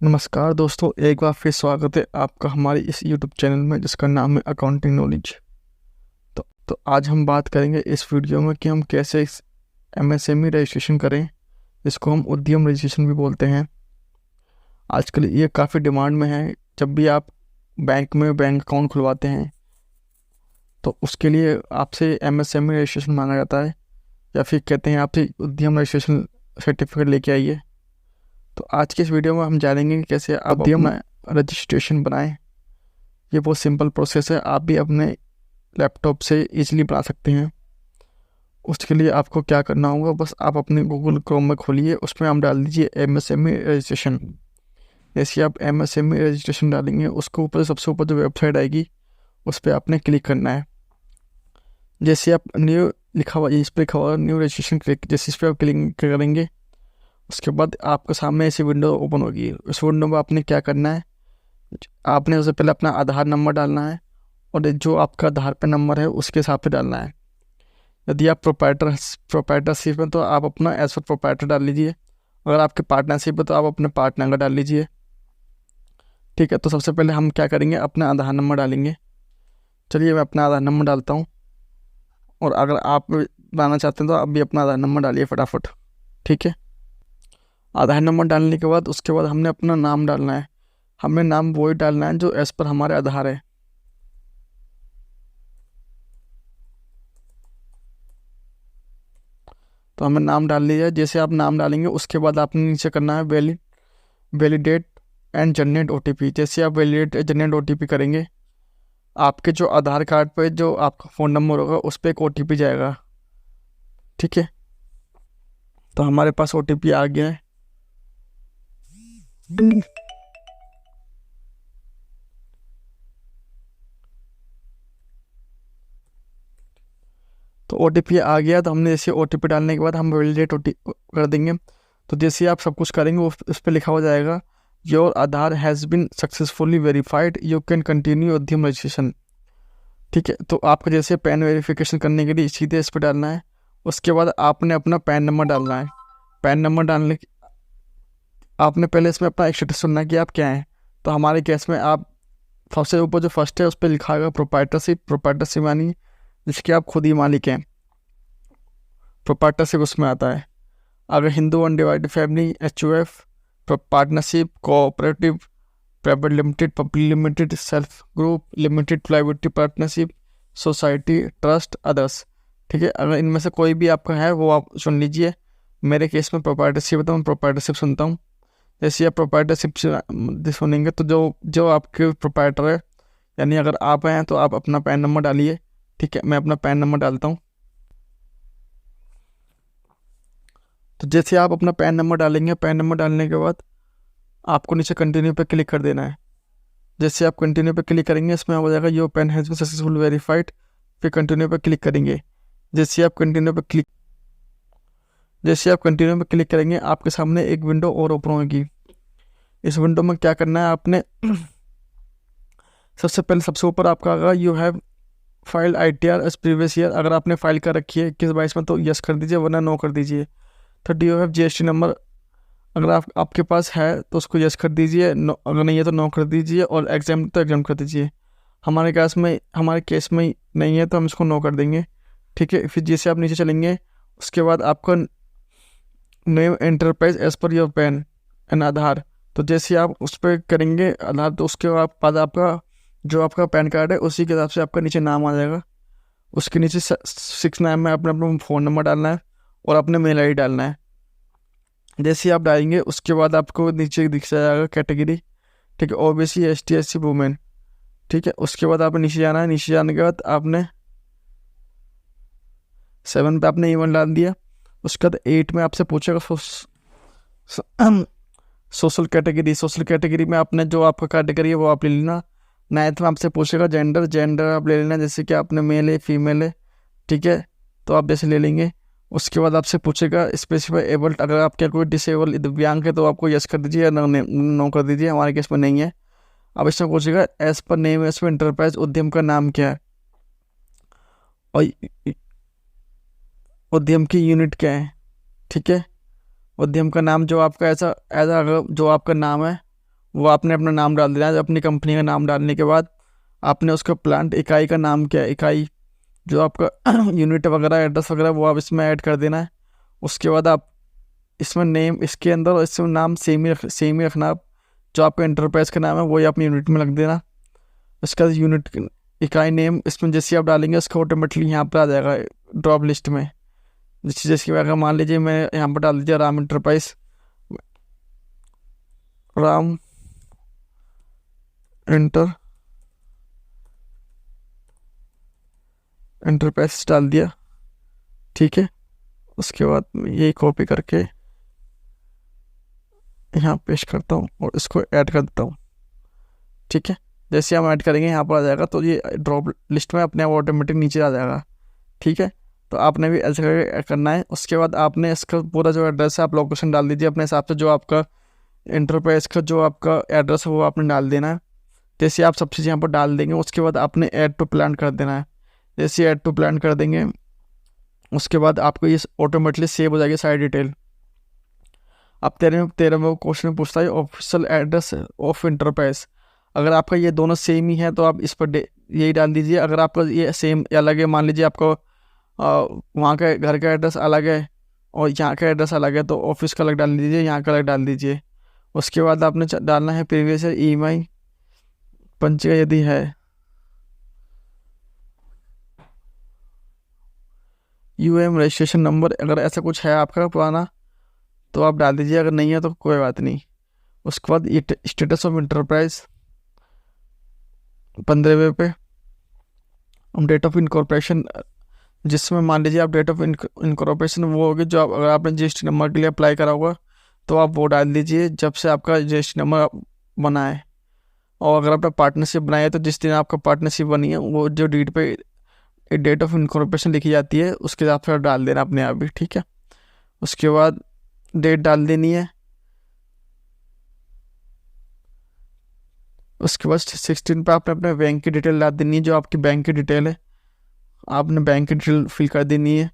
नमस्कार दोस्तों, एक बार फिर स्वागत है आपका हमारे इस YouTube चैनल में जिसका नाम है अकाउंटिंग नॉलेज। तो आज हम बात करेंगे इस वीडियो में कि हम कैसे इस MSME रजिस्ट्रेशन करें, जिसको हम उद्यम रजिस्ट्रेशन भी बोलते हैं। आजकल ये काफ़ी डिमांड में है। जब भी आप बैंक में बैंक अकाउंट खुलवाते हैं तो उसके लिए आपसे MSME रजिस्ट्रेशन मांगा जाता है, या फिर कहते हैं आपसे उद्यम रजिस्ट्रेशन सर्टिफिकेट लेके आइए। तो आज के इस वीडियो में हम जानेंगे कि कैसे आप उद्यम रजिस्ट्रेशन बनाएं। ये बहुत सिंपल प्रोसेस है, आप भी अपने लैपटॉप से इजीली बना सकते हैं। उसके लिए आपको क्या करना होगा, बस आप अपने गूगल क्रोम में खोलिए, उसमें आप डाल दीजिए MSME रजिस्ट्रेशन। जैसे आप MSME रजिस्ट्रेशन डालेंगे, उसको ऊपर सबसे ऊपर जो वेबसाइट आएगी उस पर आपने क्लिक करना है। जैसे आप न्यू लिखा हुआ, इस पर लिखा हुआ न्यू रजिस्ट्रेशन क्लिक, जैसे इस पर आप क्लिक करेंगे उसके बाद आपके सामने ऐसी विंडो ओपन होगी। उस विंडो में आपने क्या करना है, आपने सबसे पहले अपना आधार नंबर डालना है और जो आपका आधार पे नंबर है उसके हिसाब से डालना है। यदि आप प्रोप्राइटरशिप में तो आप अपना एज पर प्रोप्राइटर डाल लीजिए। अगर आपके पार्टनरशिप है तो आप अपने पार्टनर का डाल लीजिए। ठीक है, तो सबसे पहले हम क्या करेंगे, अपना आधार नंबर डालेंगे। चलिए मैं अपना आधार नंबर डालता हूँ, और अगर आप डालना चाहते हैं तो आप भी अपना आधार नंबर डालिए फटाफट। ठीक है, आधार नंबर डालने के बाद उसके बाद हमने अपना नाम डालना है। हमें नाम वही डालना है जो एज पर हमारे आधार है। तो हमें नाम डाल लिया है। जैसे आप नाम डालेंगे उसके बाद आपने नीचे करना है वैलिडेट एंड जनरेट OTP। जैसे आप वैलिडेट जनरेट OTP करेंगे, आपके जो आधार कार्ड पे जो आपका फ़ोन नंबर होगा उस पर एक OTP जाएगा। ठीक है, तो हमारे पास OTP आ गया है। तो OTP आ गया, तो हमने जैसे OTP डालने के बाद हम वैलिडेट OTP कर देंगे। तो जैसे आप सब कुछ करेंगे उस पर लिखा हो जाएगा your Aadhaar has been successfully verified, you can continue उद्यम रजिस्ट्रेशन। ठीक है, तो आपको जैसे पैन वेरिफिकेशन करने के लिए सीधे इस पर डालना है। उसके बाद आपने अपना पैन नंबर डालना है। पैन नंबर डालने आपने पहले इसमें अपना एक स्टेटस चुनना है कि आप क्या हैं। तो हमारे केस में आप सबसे ऊपर जो फर्स्ट है उस पर लिखा होगा प्रोप्राइटरशिप यानी जिसके आप खुद ही मालिक हैं, प्रोप्राइटरशिप उसमें आता है। अगर Hindu undivided family, HUF, partnership, cooperative, private limited, public limited, self group limited, liability partnership, society, trust, others. ठीक है, अगर इनमें से कोई भी आपका है वो आप चुन लीजिए। मेरे केस में प्रोप्राइटरशिप है तो मैं प्रोप्राइटरशिप सुनता हूँ। जैसे आप प्रोप्राइटरशिप सुनेंगे तो जो जो आपके प्रोप्राइटर है, यानी अगर आप हैं तो आप अपना पैन नंबर डालिए। ठीक है, मैं अपना पैन नंबर डालता हूँ। तो जैसे आप अपना पैन नंबर डालेंगे, पैन नंबर डालने के बाद आपको नीचे कंटिन्यू पे क्लिक कर देना है। जैसे आप कंटिन्यू पे क्लिक करेंगे इसमें हो जाएगा your PAN has been successful verified, फिर कंटिन्यू पे क्लिक करेंगे। जैसे आप कंटिन्यू पे क्लिक करेंगे आपके सामने एक विंडो और ओपन होगी। इस विंडो में क्या करना है आपने, सबसे पहले सबसे ऊपर आपका आएगा you have file ITR as previous year. अगर आपने फाइल कर रखी है 21-22 में तो यस कर दीजिए, वरना नो कर दीजिए। तो do you have GST number, अगर आपके पास है तो उसको यस कर दीजिए, नो अगर नहीं है तो नो कर दीजिए, और एग्जाम तो एग्जाम कर दीजिए। हमारे केस में नहीं है तो हम इसको नो कर देंगे। ठीक है, फिर जैसे आप नीचे चलेंगे उसके बाद आपका name enterprise as per your PAN and Aadhaar. तो जैसे आप उस पर करेंगे आधार, तो उसके बाद आपका जो आपका पैन कार्ड है उसी के हिसाब से आपका नीचे नाम आ जाएगा। उसके नीचे 6 नाम में आपने अपना फ़ोन नंबर डालना है और अपने मेल ID डालना है। जैसे आप डालेंगे उसके बाद आपको नीचे दिख जाएगा कैटेगरी। ठीक है, OBC, ST, SC, वुमेन। ठीक है, उसके बाद आपने नीचे जाना है। नीचे जाने के बाद आपने 7 पे आपने ईमेल डाल दिया। उसके बाद 8 में आपसे पूछेगा सोशल कैटेगरी में आपने जो आपका कैटेगरी है वो आप ले लेना। 9th में आपसे पूछेगा जेंडर आप ले लेना, जैसे कि आपने मेल है फीमेल है। ठीक है, तो आप जैसे ले लेंगे। उसके बाद आपसे पूछेगा स्पेसिफाई एबल्ड, अगर आपके कोई डिसेबल दिव्यांग है तो आपको यस कर दीजिए या नो कर दीजिए। हमारे केस में नहीं है। अब इसमें पूछेगा as per name as per enterprise, उद्यम का नाम क्या है और उद्यम की यूनिट क्या है। ठीक है, उद्यम का नाम जो आपका जो आपका नाम है वो आपने अपना नाम डाल देना है। अपनी कंपनी का नाम डालने के बाद आपने उसका प्लांट इकाई का नाम क्या है, इकाई जो आपका यूनिट वगैरह एड्रेस वगैरह वो आप इसमें ऐड कर देना है। उसके बाद आप इसमें नेम इसके अंदर और इसमें नाम सेम ही रखना आप। जो आपका इंटरप्राइज का नाम है वही अपनी यूनिट में रख देना। इसका यूनिट इकाई नेम इसमें जैसे आप डालेंगे उसका ऑटोमेटिकली यहाँ पर आ जाएगा ड्रॉप लिस्ट में। जैसे अगर मान लीजिए मैं यहाँ पर डाल दीजिए राम इंटरप्राइज, राम इंटरप्राइज डाल दिया, ठीक है। उसके बाद यही कॉपी करके यहाँ पेस्ट करता हूँ और इसको ऐड कर देता हूँ, ठीक है। जैसे हम ऐड करेंगे यहाँ पर आ जाएगा, तो ये ड्रॉप लिस्ट में अपने आप ऑटोमेटिक नीचे आ जाएगा, ठीक है। तो आपने भी ऐसे करके करना है। उसके बाद आपने इसका पूरा जो एड्रेस है आप लोकेशन डाल दीजिए अपने हिसाब से। जो आपका इंटरप्राइज का जो आपका एड्रेस है वो आपने डाल देना है। जैसे आप सब चीज़ यहाँ पर डाल देंगे उसके बाद आपने ऐड टू प्लान कर देना है। जैसे ऐड टू प्लान कर देंगे उसके बाद आपको ये ऑटोमेटिकली सेव हो जाएगी सारी डिटेल। अब 13वें क्वेश्चन में पूछता है ऑफिशियल एड्रेस ऑफ इंटरप्राइज। अगर आपका ये दोनों सेम ही है तो आप इस पर यही डाल दीजिए। अगर आपका ये सेम अलग है, मान लीजिए आपका वहाँ का घर का एड्रेस अलग है और यहाँ का एड्रेस अलग है, तो ऑफिस का अलग डाल दीजिए, यहाँ का अलग डाल दीजिए। उसके बाद आपने डालना है प्रीवियस EMI पंचिका यदि है, UM रजिस्ट्रेशन नंबर अगर ऐसा कुछ है आपका पुराना तो आप डाल दीजिए, अगर नहीं है तो कोई बात नहीं। उसके बाद स्टेटस ऑफ इंटरप्राइज 15वें पे डेट ऑफ इनकॉर्पोरेशन, जिसमें मान लीजिए आप डेट ऑफ इनकॉर्पोरेशन वो होगी जो अगर आपने GST नंबर के लिए अप्लाई करा होगा तो आप वो डाल दीजिए जब से आपका GST नंबर बना है। और अगर आपने पार्टनरशिप बनाई है तो जिस दिन आपका पार्टनरशिप बनी है वो जो डीड पे डेट ऑफ इनकॉर्पोरेशन लिखी जाती है उसके हिसाब से डाल देना अपने आप भी, ठीक है। उसके बाद डेट डाल देनी है। उसके बाद 16 पे आपने अपने बैंक की डिटेल डाल देनी है, जो आपकी बैंक की डिटेल है आपने बैंक की डिटेल फिल कर देनी है।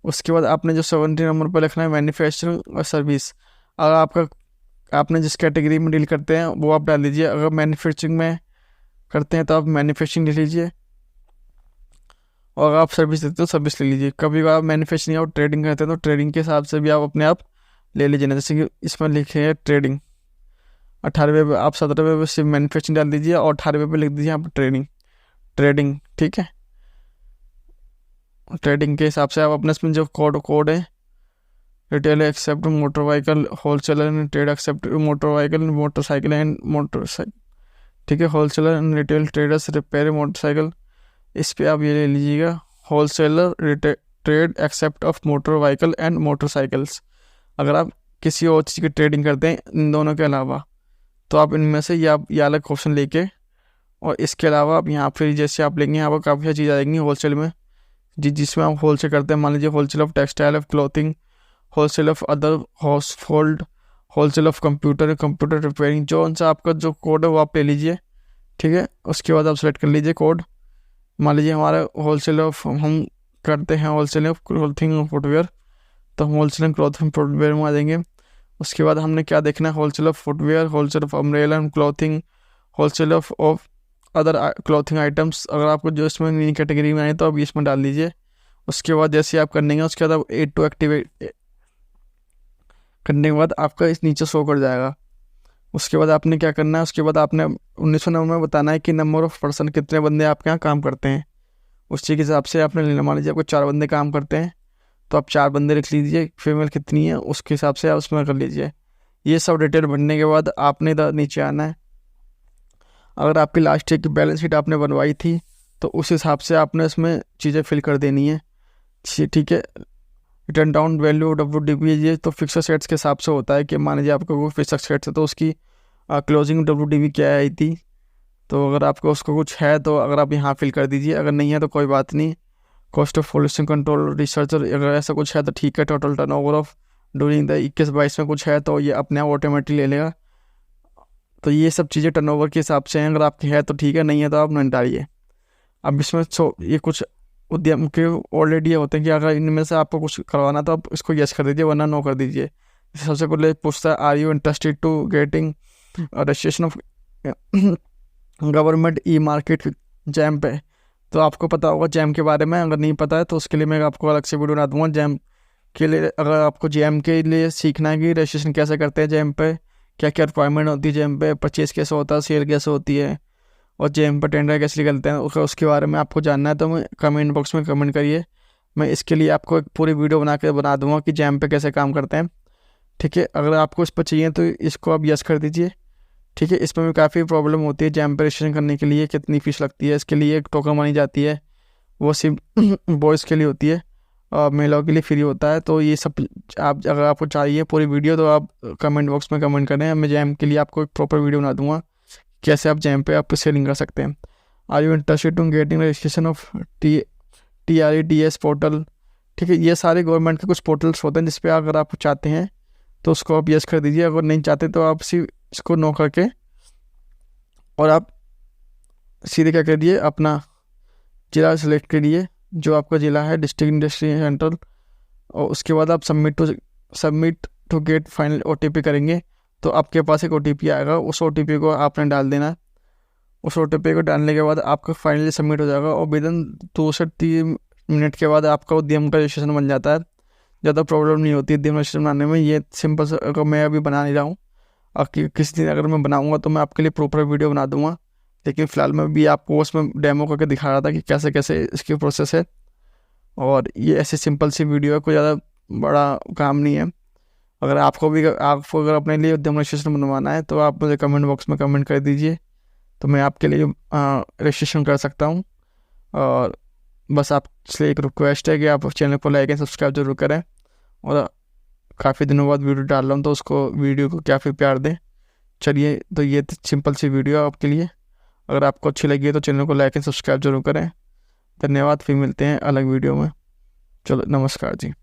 उसके बाद आपने जो 17 नंबर पर लिखना है मैन्युफैक्चरिंग और सर्विस। अगर आपने जिस कैटेगरी में डील करते हैं वो आप डाल दीजिए। अगर मैन्युफैक्चरिंग में करते हैं तो आप मैन्युफैक्चरिंग लिख लीजिए, और अगर आप सर्विस देते हो सर्विस ले लीजिए। कभी आप मैन्युफैक्चरिंग और ट्रेडिंग करते हैं तो ट्रेडिंग के हिसाब से भी आप अपने आप ले लीजिए ना। जैसे कि इसमें लिखे है ट्रेडिंग, 18वें पे आप 17वें पे सिर्फ मैन्युफैक्चरिंग डाल दीजिए और 18वें पे लिख दीजिए यहाँ पर ट्रेडिंग, ठीक है। ट्रेडिंग के हिसाब से आप अपने इसमें जो कोड है retail except motor vehicle wholesaler and trade except motor vehicle motorcycle and motorcycle, ठीक है। Wholesaler and retail traders repair motorcycle, इस पे आप ये ले लीजिएगा wholesaler trade except of motor vehicle and motorcycles. अगर आप किसी और चीज़ की ट्रेडिंग करते हैं इन दोनों के अलावा तो आप इनमें से ये अलग क्वेश्चन लेके, और इसके अलावा आप यहाँ फिर जैसे आप लेंगे यहाँ पर काफ़ी सारी चीज़ आ जाएंगी होलसेल में जिसमें आप होलसेल करते हैं। मान लीजिए wholesale of textile of clothing, wholesale of other house hold, wholesale of computer repairing. जो उनसे आपका जो कोड है वो आप ले लीजिए, ठीक है। उसके बाद आप सेलेक्ट कर लीजिए कोड। मान लीजिए हमारा होलसेल ऑफ हम करते हैं होलसेल ऑफ क्लॉथिंग फुटवेयर, तो हम होलसेल क्लॉथिंग फुटवेयर में आ जाएंगे। उसके बाद हमने क्या देखना है wholesale of footwear, wholesale of umbrella and clothing, wholesale of other clothing items. अगर आपको जो इसमें नई कैटेगरी में आए तो आप इसमें डाल दीजिए। उसके बाद जैसे आप करने उसके बाद आप 8 टू एक्टिवेट करने के बाद आपका इस नीचे शो कर जाएगा। उसके बाद आपने क्या करना है, उसके बाद आपने 1900 नंबर में बताना है कि नंबर ऑफ़ पर्सन कितने बंदे आपके यहाँ काम करते हैं। उस चीज़ के हिसाब से आपने लेना, मान लीजिए आपको 4 बंदे काम करते हैं तो आप 4 बंदे लिख लीजिए, फीमेल कितनी है उसके हिसाब से आप उसमें कर लीजिए। ये सब डिटेल भरने के बाद आपने इधर नीचे आना है। अगर आपकी लास्ट ईयर की बैलेंस शीट आपने बनवाई थी तो उस हिसाब से आपने इसमें चीज़ें फिल कर देनी है, ठीक है। रिटर्न डाउन वैल्यू WDV ये तो फिक्स सेट्स के हिसाब से होता है कि मान लीजिए आपका कोई फिक्स सेट्स है तो उसकी क्लोजिंग WDV क्या आई थी। तो अगर आपको उसको कुछ है तो अगर आप यहाँ फिल कर दीजिए, अगर नहीं है तो कोई बात नहीं। Cost of pollution control researcher अगर ऐसा कुछ है तो ठीक है। Total turnover of during the 21-22 में कुछ है तो ये अपने आप ऑटोमेटिक ले लेगा। तो ये सब चीज़ें टर्नओवर के हिसाब से हैं, अगर आपकी है तो ठीक है, नहीं है तो आप नहीं डालिए। अब इसमें ये कुछ उद्यम के ऑलरेडी होते हैं कि अगर इनमें से आपको कुछ करवाना तो आप इसको यस कर दीजिए वरना नो कर दीजिए। सबसे पहले पूछता है are you interested to getting registration of government e market GeM पे। तो आपको पता होगा जैम के बारे में, अगर नहीं पता है तो उसके लिए मैं आपको अलग से वीडियो बना दूँगा जैम के लिए। अगर आपको जैम के लिए सीखना है कि रजिस्ट्रेशन कैसे करते हैं जैम पे, क्या क्या रिक्वायरमेंट होती है जैम पे, परचेज कैसे होता है, सेल कैसे होती है, और जैम पर टेंडर कैसे निकलते हैं, उसके बारे में आपको जानना है तो मैं कमेंट बॉक्स में कमेंट करिए। मैं इसके लिए आपको एक पूरी वीडियो बना दूँगा कि जैम पे कैसे काम करते हैं। ठीक है, अगर आपको इस पर चाहिए तो इसको आप यस कर दीजिए। ठीक है, इसमें भी काफ़ी प्रॉब्लम होती है जैम पे रजिस्ट्रेशन करने के लिए, कितनी फ़ीस लगती है इसके लिए, एक टोकन मानी जाती है, वो सिर्फ बॉयज़ के लिए होती है और महिलाओं के लिए फ्री होता है। तो ये सब आप अगर आपको चाहिए पूरी वीडियो तो आप कमेंट बॉक्स में कमेंट करें, मैं जैम के लिए आपको एक प्रॉपर वीडियो बना दूँगा कैसे आप जैम पे आप सेलिंग कर सकते हैं। Are you interested to getting registration of TREDS portal. ठीक है, ये सारे गवर्नमेंट के कुछ पोर्टल्स होते हैं जिस पे अगर आप चाहते हैं तो उसको आप यस कर दीजिए, अगर नहीं चाहते तो आप सिर्फ इसको नो करके और आप सीधे क्या करिए, अपना ज़िला सेलेक्ट करिए जो आपका ज़िला है, डिस्ट्रिक्ट, इंडस्ट्री, सेंट्रल, और उसके बाद आप submit to get final OTP करेंगे तो आपके पास एक OTP आएगा, उस OTP को आपने डाल देना है। उस OTP को डालने के बाद आपका फाइनली सबमिट हो जाएगा और विदिन 2 से 3 मिनट के बाद आपका उद्यम का रजिस्ट्रेशन बन जाता है। ज़्यादा प्रॉब्लम नहीं होती उद्यम रजिस्ट्रेशन बनाने में, ये सिंपल सा। अगर मैं अभी बना नहीं रहा हूँ और किसी दिन अगर मैं बनाऊँगा तो मैं आपके लिए प्रॉपर वीडियो बना दूँगा, लेकिन फ़िलहाल मैं भी आपको उसमें डेमो करके दिखा रहा था कि कैसे कैसे इसकी प्रोसेस है। और ये ऐसी सिंपल सी वीडियो है, कोई ज़्यादा बड़ा काम नहीं है। अगर आपको अगर अपने लिए उद्यम रजिस्ट्रेशन बनवाना है तो आप मुझे कमेंट बॉक्स में कमेंट कर दीजिए, तो मैं आपके लिए रजिस्ट्रेशन कर सकता हूँ। और बस आपसे एक रिक्वेस्ट है कि आप चैनल को लाइक एंड सब्सक्राइब जरूर करें, और काफ़ी दिनों बाद वीडियो डाल रहा हूँ तो उसको वीडियो को काफ़ी प्यार दें। चलिए, तो ये सिंपल सी वीडियो है आपके लिए, अगर आपको अच्छी लगी है तो चैनल को लाइक एंड सब्सक्राइब जरूर करें। धन्यवाद, फिर मिलते हैं अलग वीडियो में। चलो, नमस्कार जी।